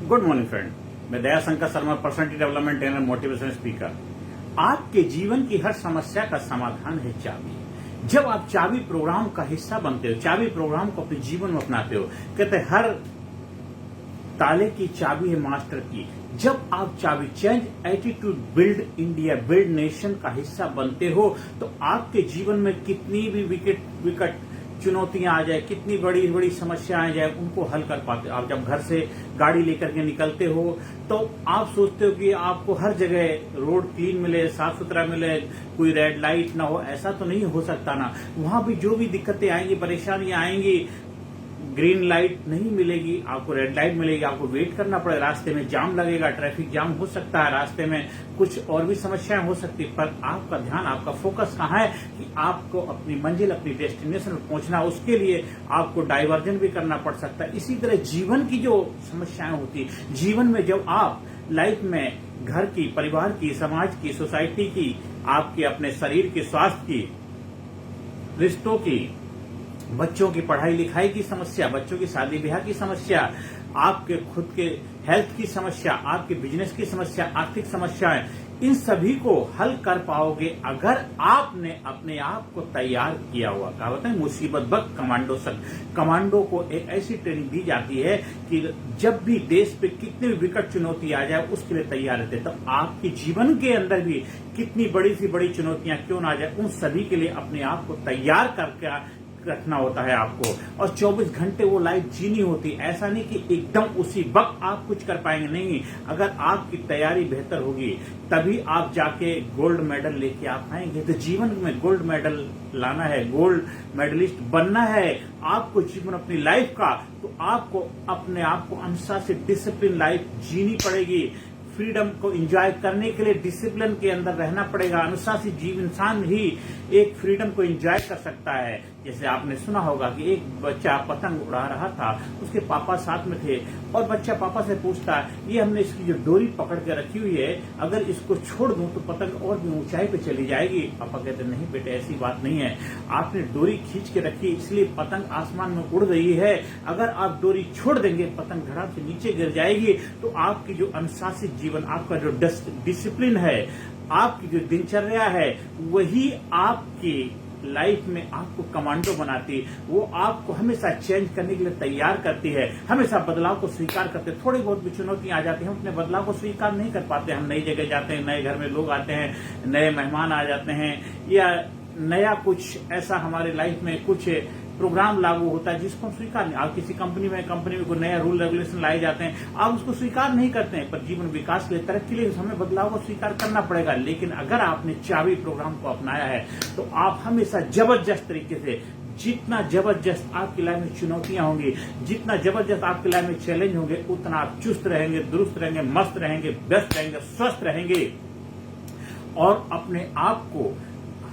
Good morning friend, मैं Daya Shankar Sharma, personality development trainer, motivation speaker. आपके जीवन की हर समस्या का समाधान है चाबी। जब आप चाबी प्रोग्राम का हिस्सा बनते हो, चाबी प्रोग्राम को अपने जीवन में अपनाते हो, कहते हैं हर ताले की चाबी है मास्टर की। जब आप चाबी change attitude build India build nation का हिस्सा बनते हो तो आपके जीवन में कितनी भी विकट चुनौतियां आ जाए, कितनी बड़ी बड़ी समस्याएं आ जाए, उनको हल कर पाते हो। आप जब घर से गाड़ी लेकर के निकलते हो तो आप सोचते हो कि आपको हर जगह रोड क्लीन मिले, साफ सुथरा मिले, कोई रेड लाइट ना हो। ऐसा तो नहीं हो सकता ना। वहां भी जो भी दिक्कतें आएंगी, परेशानियां आएंगी, ग्रीन लाइट नहीं मिलेगी, आपको रेड लाइट मिलेगी, आपको वेट करना पड़ेगा, रास्ते में जाम लगेगा, ट्रैफिक जाम हो सकता है, रास्ते में कुछ और भी समस्याएं हो सकती है। पर आपका ध्यान, आपका फोकस कहाँ है कि आपको अपनी मंजिल, अपनी डेस्टिनेशन पर पहुंचना। उसके लिए आपको डाइवर्जन भी करना पड़ सकता है। इसी तरह जीवन की जो समस्याएं होती, जीवन में जब आप लाइफ में घर की, परिवार की, समाज की, सोसाइटी की, आपके अपने शरीर के स्वास्थ्य की, रिश्तों की, बच्चों की पढ़ाई लिखाई की समस्या, बच्चों की शादी ब्याह की समस्या, आपके खुद के हेल्थ की समस्या, आपके बिजनेस की समस्या, आर्थिक समस्याएं, इन सभी को हल कर पाओगे अगर आपने अपने आप को तैयार किया हुआ। कहावत है मुसीबत वक्त कमांडो संग। कमांडो को एक ऐसी ट्रेनिंग दी जाती है कि जब भी देश पे कितनी भी विकट चुनौती आ जाए उसके लिए तैयार रहते। तो आपके जीवन के अंदर भी कितनी बड़ी सी बड़ी चुनौतियां क्यों ना आ जाए, उन सभी के लिए अपने आप को तैयार करके रखना होता है आपको। और 24 घंटे वो लाइफ जीनी होती। ऐसा नहीं कि एकदम उसी वक्त आप कुछ कर पाएंगे, नहीं। अगर आपकी तैयारी बेहतर होगी तभी आप जाके गोल्ड मेडल लेके आ पाएंगे। तो जीवन में गोल्ड मेडल लाना है, गोल्ड मेडलिस्ट बनना है आपको जीवन अपनी लाइफ का, तो आपको अपने आप को अनुशासित डिसिप्लिन लाइफ जीनी पड़ेगी। फ्रीडम को एंजॉय करने के लिए डिसिप्लिन के अंदर रहना पड़ेगा। अनुशासित जीव इंसान ही एक फ्रीडम को एंजॉय कर सकता है। जैसे आपने सुना होगा कि एक बच्चा पतंग उड़ा रहा था, उसके पापा साथ में थे और बच्चा पापा से पूछता है, ये हमने इसकी जो डोरी पकड़ के रखी हुई है, अगर इसको छोड़ दूं तो पतंग और भी ऊंचाई पे चली जाएगी। पापा कहते नहीं बेटे, ऐसी बात नहीं है, आपने डोरी खींच के रखी इसलिए पतंग आसमान में उड़ रही है। अगर आप डोरी छोड़ देंगे पतंग धड़ाम से नीचे गिर जाएगी। तो आपकी जो अनुशासित जीवन, आपका जो डिसिप्लिन है, आपकी जो दिनचर्या है, वही आपकी लाइफ में आपको कमांडो बनाती है। वो आपको हमेशा चेंज करने के लिए तैयार करती है, हमेशा बदलाव को स्वीकार करते हैं। थोड़ी बहुत भी चुनौतियां आ जाती हैं, हम अपने बदलाव को स्वीकार नहीं कर पाते। हम नई जगह जाते हैं, नए घर में लोग आते हैं, नए मेहमान आ जाते हैं, या नया कुछ ऐसा हमारे लाइफ में कुछ प्रोग्राम लागू होता है जिसको हम स्वीकार नहीं। आप किसी कंपनी में कोई नया रूल रेगुलेशन लाए जाते हैं, आप उसको स्वीकार नहीं करते हैं। पर जीवन विकास के लिए, तरक्की के लिए हमें बदलाव को स्वीकार करना पड़ेगा। लेकिन अगर आपने चाबी प्रोग्राम को अपनाया है तो आप हमेशा जबरदस्त तरीके से, जितना जबरदस्त आपकी लाइफ में चुनौतियां होंगी, जितना जबरदस्त आपकी लाइफ में चैलेंज होंगे, उतना आप चुस्त रहेंगे, दुरुस्त रहेंगे, मस्त रहेंगे, व्यस्त रहेंगे, स्वस्थ रहेंगे और अपने आप को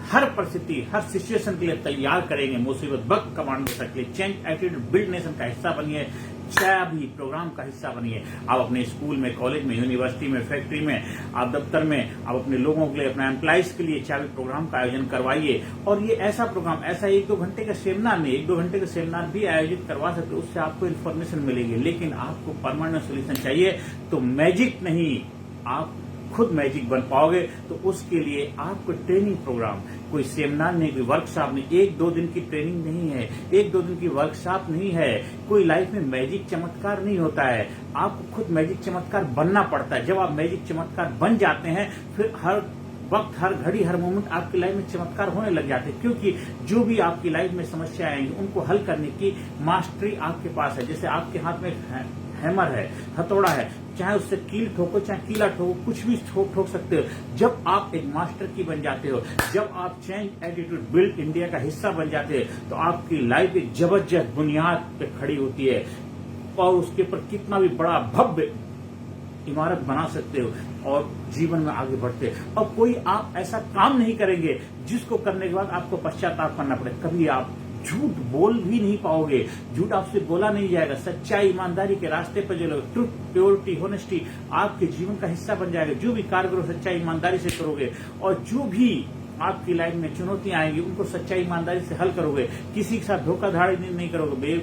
हर परिस्थिति, हर सिचुएशन के लिए तैयार करेंगे। मुसीबत वक्त कमांडो सकते, चेंज एटीट्यूड बिल्ड नेशन का हिस्सा बनिए, चाबी प्रोग्राम का हिस्सा बनिए। आप अपने स्कूल में, कॉलेज में, यूनिवर्सिटी में, फैक्ट्री में, आप दफ्तर में, आप अपने लोगों के लिए, अपने एम्प्लॉइज के लिए चाबी प्रोग्राम का आयोजन करवाइए। और ये ऐसा प्रोग्राम, ऐसा 1-2 घंटे का सेमिनार नहीं, 1-2 घंटे का सेमिनार भी आयोजित करवा सकते, उससे आपको इन्फॉर्मेशन मिलेगी। लेकिन आपको परमानेंट सोल्यूशन चाहिए तो मैजिक नहीं, आप खुद मैजिक बन पाओगे। तो उसके लिए आपको ट्रेनिंग प्रोग्राम, कोई सेमिनार नहीं, कोई वर्कशॉप नहीं, 1-2 दिन की ट्रेनिंग नहीं है, 1-2 दिन की वर्कशॉप नहीं है, कोई लाइफ में मैजिक चमत्कार नहीं होता है। आपको खुद मैजिक चमत्कार बनना पड़ता है। जब आप मैजिक चमत्कार बन जाते हैं फिर हर वक्त, हर घड़ी, हर मोमेंट आपकी लाइफ में चमत्कार होने लग जाते हैं। क्योंकि जो भी आपकी लाइफ में समस्या आएंगी उनको हल करने की मास्टरी आपके पास है। जैसे आपके हाथ में हैमर है, हथौड़ा है, चाहे उससे कील ठोको, चाहे कीला ठोको, कुछ भी ठोक सकते हो। जब आप एक मास्टर की बन जाते हो, जब आप चेंज एटीट्यूड बिल्ड इंडिया का हिस्सा बन जाते हैं, तो आपकी लाइफ एक जबरदस्त बुनियाद पे खड़ी होती है और उसके ऊपर कितना भी बड़ा भव्य इमारत बना सकते हो और जीवन में आगे बढ़ते हो। और कोई आप ऐसा काम नहीं करेंगे जिसको करने के बाद आपको पश्चाताप करना पड़े। कभी आप झूठ बोल भी नहीं पाओगे, झूठ आपसे बोला नहीं जाएगा। सच्चाई, ईमानदारी के रास्ते पर चलोगे, ट्रुथ, प्योरिटी, होनेस्टी आपके जीवन का हिस्सा बन जाएगा। जो भी कार्य करो सच्चाई, ईमानदारी से करोगे और जो भी आपकी लाइफ में चुनौतियां आएंगी उनको सच्चाई, ईमानदारी से हल करोगे। किसी के साथ धोखाधड़ी नहीं करोगे,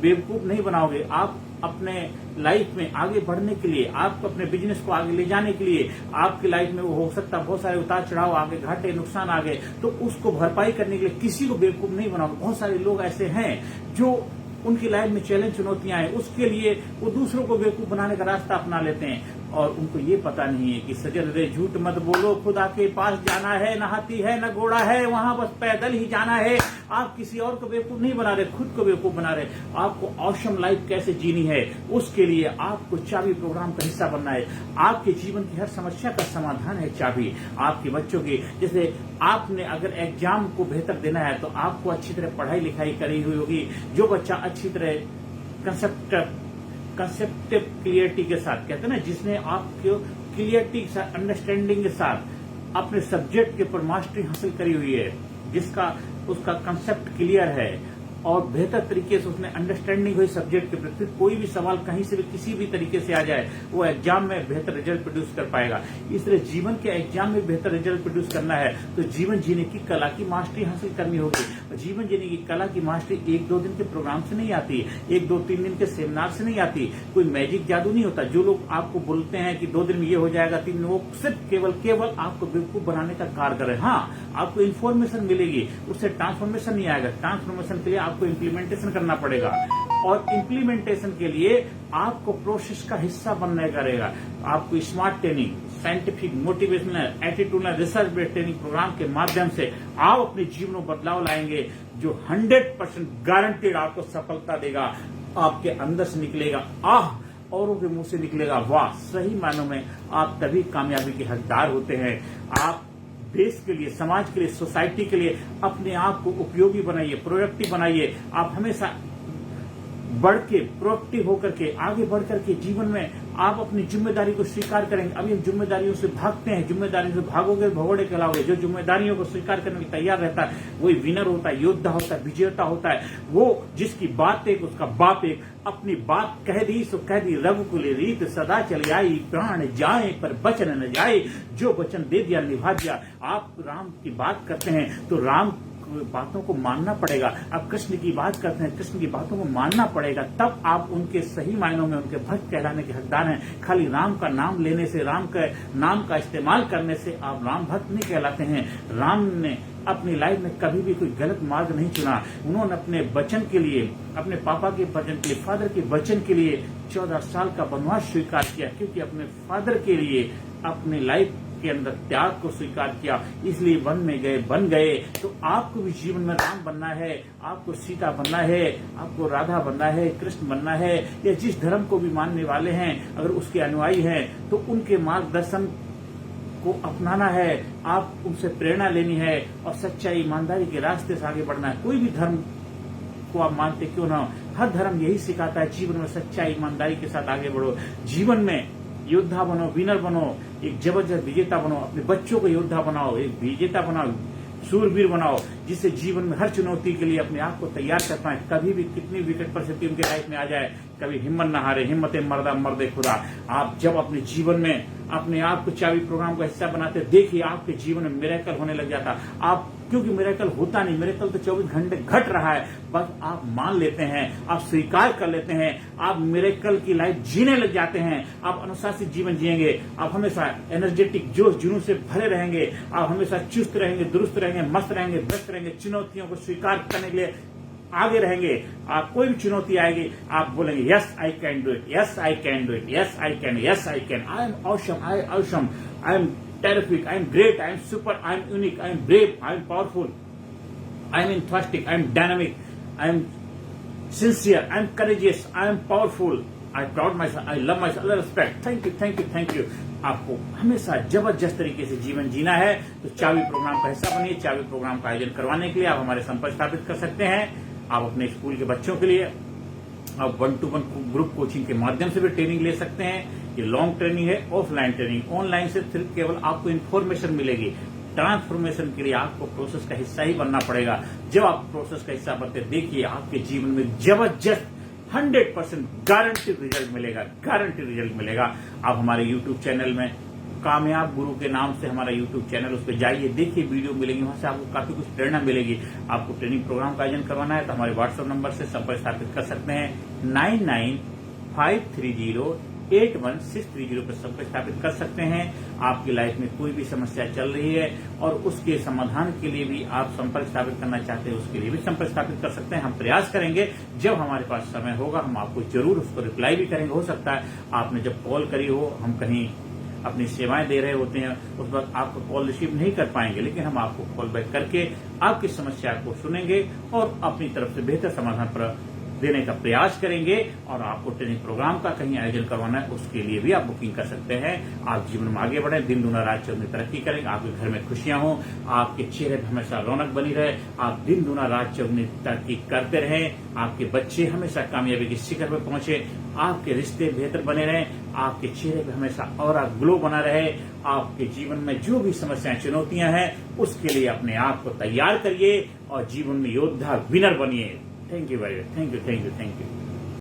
बेवकूफ नहीं बनाओगे। आप अपने लाइफ में आगे बढ़ने के लिए, आप अपने बिजनेस को आगे ले जाने के लिए, आपकी लाइफ में वो हो सकता है बहुत सारे उतार चढ़ाव आ गए, घाटे नुकसान आ गए, तो उसको भरपाई करने के लिए किसी को बेवकूफ नहीं बनाओगे। बहुत सारे लोग ऐसे हैं जो उनकी लाइफ में चैलेंज चुनौतियां हैं, उसके लिए वो दूसरों को बेवकूफ बनाने का रास्ता अपना लेते हैं और उनको ये पता नहीं है कि सजल रे झूठ मत बोलो, खुदा के पास जाना है, न हाथी है न घोड़ा है, वहां बस पैदल ही जाना है। आप किसी और को बेवकूफ नहीं बना रहे, खुद को बेवकूफ बना रहे। आपको ऑसम लाइफ कैसे जीनी है, उसके लिए आपको चाबी प्रोग्राम का हिस्सा बनना है। आपके जीवन की हर समस्या का समाधान है चाबी। आपके बच्चों की, जैसे आपने अगर एग्जाम को बेहतर देना है तो आपको अच्छी तरह पढ़ाई लिखाई करी हुई होगी। जो बच्चा अच्छी तरह कंसेप्टिव क्लियरिटी के साथ, कहते हैं ना, जिसने आपको क्लियरिटी के साथ, अंडरस्टैंडिंग के साथ अपने सब्जेक्ट के ऊपर मास्टरी हासिल करी हुई है, जिसका उसका कंसेप्ट क्लियर है और बेहतर तरीके से उसने अंडरस्टैंडिंग हुई सब्जेक्ट के प्रति, कोई भी सवाल कहीं से भी किसी भी तरीके से आ जाए वो एग्जाम में बेहतर रिजल्ट प्रोड्यूस कर पाएगा। इस तरह जीवन के एग्जाम में बेहतर रिजल्ट प्रोड्यूस करना है तो जीवन जीने की कला की मास्टरी हासिल करनी होगी। जीवन जीने की कला की मास्टरी 1-2 दिन के प्रोग्राम से नहीं आती, 1-2-3 दिन के सेमिनार से नहीं आती, कोई मैजिक जादू नहीं होता। जो लोग आपको बोलते हैं कि 2 दिन में ये हो जाएगा, 3 दिन, वो सिर्फ केवल आपको बेवकूफ बनाने का कारगर है। हाँ, आपको इन्फॉर्मेशन मिलेगी, उससे ट्रांसफॉर्मेशन नहीं आएगा। ट्रांसफॉर्मेशन के लिए आपको इम्प्लीमेंटेशन करना पड़ेगा और इम्प्लीमेंटेशन के लिए आपको प्रोसेस का हिस्सा बनने करेगा। आपको smart training, scientific, motivational, attitudinal, research based training programme के माध्यम से आप अपने जीवन में बदलाव लाएंगे जो 100% गारंटेड आपको सफलता देगा। आपके अंदर से निकलेगा आह, औरों के मुंह से निकलेगा वाह। सही मायनों में आप तभी कामयाबी के हकदार होते हैं। आप देश के लिए, समाज के लिए, सोसाइटी के लिए अपने आप को उपयोगी बनाइए, प्रोडक्टिव बनाइए। आप हमेशा बढ़ के, प्रोडक्टिव होकर के, आगे बढ़ करके जीवन में आप अपनी जिम्मेदारी को स्वीकार करेंगे। अभी हम जिम्मेदारियों से भागते हैं, जिम्मेदारियों से भागोगे भगोड़े कहलाओगे। जो जिम्मेदारियों को स्वीकार करने को तैयार रहता है वही विनर होता है, योद्धा होता है, विजेता होता है। वो जिसकी बात एक, उसका बाप एक। अपनी बात कह दी सो कह दी, रघुकुल रीत सदा चली आई, प्राण जाए पर वचन न जाए, जो वचन दे दिया निभा दिया। आप राम की बात करते हैं तो राम बातों को मानना पड़ेगा। आप कृष्ण की बात करते हैं, कृष्ण की बातों को मानना पड़ेगा, तब आप उनके सही मायनों में उनके भक्त कहलाने के हकदार हैं। खाली राम का नाम लेने से, राम का नाम का इस्तेमाल करने से आप राम भक्त नहीं कहलाते हैं। राम ने अपनी लाइफ में कभी भी कोई गलत मार्ग नहीं चुना। उन्होंने अपने वचन के लिए, अपने पापा के वचन के लिए, फादर के वचन के लिए 14 साल का वनवास स्वीकार किया, क्योंकि अपने फादर के लिए अपनी लाइफ के अंदर त्याग को स्वीकार किया, इसलिए वन में गए, बन गए। तो आपको भी जीवन में राम बनना है, आपको सीता बनना है, आपको राधा बनना है, कृष्ण बनना है, या जिस धर्म को भी मानने वाले हैं, अगर उसके अनुयायी हैं तो उनके मार्गदर्शन को अपनाना है। आप उनसे प्रेरणा लेनी है और सच्चाई, ईमानदारी के रास्ते से आगे बढ़ना है। कोई भी धर्म को आप मानते क्यों ना हो, हर धर्म यही सिखाता है, जीवन में सच्चाई, ईमानदारी के साथ आगे बढ़ो। जीवन में योद्धा बनो, विनर बनो, एक जबरदस्त विजेता बनो। अपने बच्चों को योद्धा बनाओ, एक विजेता बनाओ, सूरवीर बनाओ, जिससे जीवन में हर चुनौती के लिए अपने आप को तैयार कर पाए। कभी भी कितनी विकट परिस्थिति उनके लाइफ में आ जाए, कभी हिम्मत न हारे। हिम्मत मर्दा मर्दे खुदा। आप जब अपने जीवन में अपने आप को चाबी प्रोग्राम का हिस्सा बनाते, देखिए आपके जीवन में मिरेकल होने लग जाता। आप, क्योंकि मिरेकल होता नहीं, मिरेकल तो 24 घंटे घट रहा है, बस आप मान लेते हैं, आप स्वीकार कर लेते हैं, आप मिरेकल की लाइफ जीने लग जाते हैं। आप अनुशासित जीवन जिएंगे, आप हमेशा एनर्जेटिक, जोश जुनून से भरे रहेंगे, आप हमेशा चुस्त रहेंगे, दुरुस्त रहेंगे, मस्त रहेंगे, व्यस्त रहेंगे। चुनौतियों को स्वीकार करने के लिए आगे रहेंगे। आप कोई भी चुनौती आएगी, आप बोलेंगे yes I can do it, yes I can do it, yes I can, yes I can, I am awesome, I awesome, I am terrific, I am great, I am super, I am unique, I am brave, I am powerful, I am enthusiastic, I am dynamic, I am sincere, I am courageous, I am powerful, I am proud myself, I love myself, I respect. Thank you, thank you, thank you. आपको हमेशा जबरदस्त तरीके से जीवन जीना है तो चाबी programme का हिस्सा बनिए। चाबी प्रोग्राम का आयोजन करवाने के लिए आप हमारे संपर्क स्थापित कर सकते हैं। आप अपने स्कूल के बच्चों के लिए आप 1-to-1 ग्रुप कोचिंग के माध्यम से भी ट्रेनिंग ले सकते हैं। ये लॉन्ग ट्रेनिंग है, ऑफलाइन ट्रेनिंग। ऑनलाइन से सिर्फ केवल आपको इन्फॉर्मेशन मिलेगी। ट्रांसफॉर्मेशन के लिए आपको प्रोसेस का हिस्सा ही बनना पड़ेगा। जब आप प्रोसेस का हिस्सा बनते, देखिए आपके जीवन में जबरदस्त 100% गारंटी रिजल्ट मिलेगा, गारंटी रिजल्ट मिलेगा। आप हमारे YouTube चैनल में कामयाब गुरु के नाम से हमारा YouTube चैनल, उस पर जाइए, देखिए, वीडियो मिलेंगी, वहां से आपको काफी कुछ प्रेरणा मिलेगी। आपको ट्रेनिंग प्रोग्राम का आयोजन करवाना है तो हमारे व्हाट्सएप नंबर से संपर्क स्थापित कर सकते हैं। 9953081630 पर संपर्क स्थापित कर सकते हैं। आपकी लाइफ में कोई भी समस्या चल रही है और उसके समाधान के लिए भी आप संपर्क स्थापित करना चाहते हैं, उसके लिए भी संपर्क स्थापित कर सकते हैं। हम प्रयास करेंगे, जब हमारे पास समय होगा हम आपको जरूर उसको रिप्लाई भी करेंगे। हो सकता है आपने जब कॉल करी हो, हम कहीं अपनी सेवाएं दे रहे होते हैं, उस वक्त आपको कॉल रिसीव नहीं कर पाएंगे, लेकिन हम आपको कॉल बैक करके आपकी समस्या को सुनेंगे और अपनी तरफ से बेहतर समाधान देने का प्रयास करेंगे। और आपको ट्रेनिंग प्रोग्राम का कहीं आयोजन करवाना है, उसके लिए भी आप बुकिंग कर सकते हैं। आप जीवन में आगे बढ़े, दिन दुना रात चौगुनी तरक्की करेंगे, आपके घर में खुशियां हों, आपके चेहरे पर हमेशा रौनक बनी रहे, आप दिन दुना रात चौगुनी तरक्की करते रहें, आपके बच्चे हमेशा कामयाबी की शिखर पर पहुंचे, आपके रिश्ते बेहतर बने रहें, आपके चेहरे पर हमेशा ऑरा ग्लो बना रहे। आपके जीवन में जो भी समस्याएं, चुनौतियां हैं, उसके लिए अपने आप को तैयार करिए और जीवन में योद्धा, विनर बनिए। Thank you very much. Thank you.